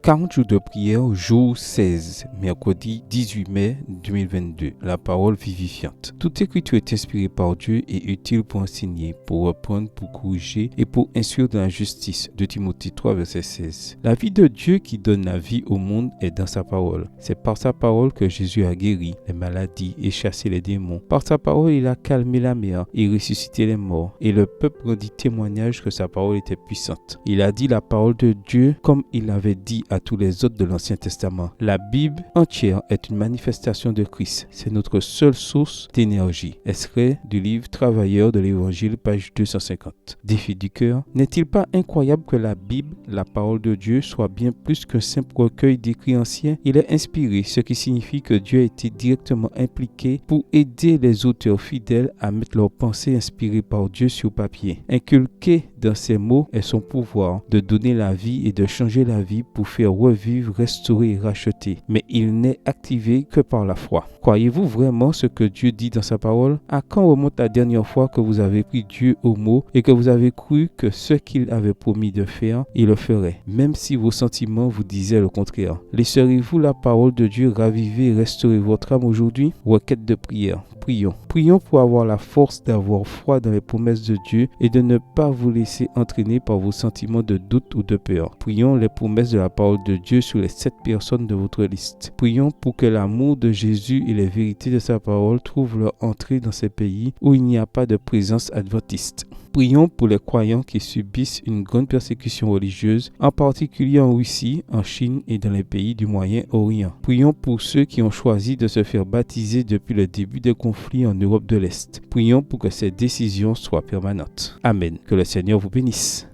40 jours de prière, jour 16, mercredi 18 mai 2022. La parole vivifiante. Toute écriture est inspirée par Dieu et utile pour enseigner, pour reprendre, pour corriger et pour instruire dans la justice. De Timothée 3, verset 16. La vie de Dieu qui donne la vie au monde est dans sa parole. C'est par sa parole que Jésus a guéri les maladies et chassé les démons. Par sa parole, il a calmé la mer et ressuscité les morts. Et le peuple rendit témoignage que sa parole était puissante. Il a dit la parole de Dieu comme il avait dit à tous les autres de l'Ancien Testament. La Bible entière est une manifestation de Christ. C'est notre seule source d'énergie. Extrait du livre Travailleurs de l'Évangile, page 250. Défi du cœur. N'est-il pas incroyable que la Bible, la parole de Dieu, soit bien plus qu'un simple recueil d'écrits anciens? Il est inspiré, ce qui signifie que Dieu a été directement impliqué pour aider les auteurs fidèles à mettre leurs pensées inspirées par Dieu sur papier. Inculqué dans ces mots est son pouvoir de donner la vie et de changer la vie pour faire revivre, restaurer et racheter. Mais il n'est activé que par la foi. Croyez-vous vraiment ce que Dieu dit dans sa parole? À quand remonte la dernière fois que vous avez pris Dieu au mot et que vous avez cru que ce qu'il avait promis de faire, il le ferait, même si vos sentiments vous disaient le contraire? Laisserez-vous la parole de Dieu raviver et restaurer votre âme aujourd'hui? Requête de prière. Prions. Prions pour avoir la force d'avoir foi dans les promesses de Dieu et de ne pas vous laisser entraîner par vos sentiments de doute ou de peur. Prions les promesses de la parole de Dieu sur les 7 personnes de votre liste. Prions pour que l'amour de Jésus et les vérités de sa parole trouvent leur entrée dans ces pays où il n'y a pas de présence adventiste. Prions pour les croyants qui subissent une grande persécution religieuse, en particulier en Russie, en Chine et dans les pays du Moyen-Orient. Prions pour ceux qui ont choisi de se faire baptiser depuis le début des conflits en Europe de l'Est. Prions pour que ces décisions soient permanentes. Amen. Que le Seigneur vous bénisse.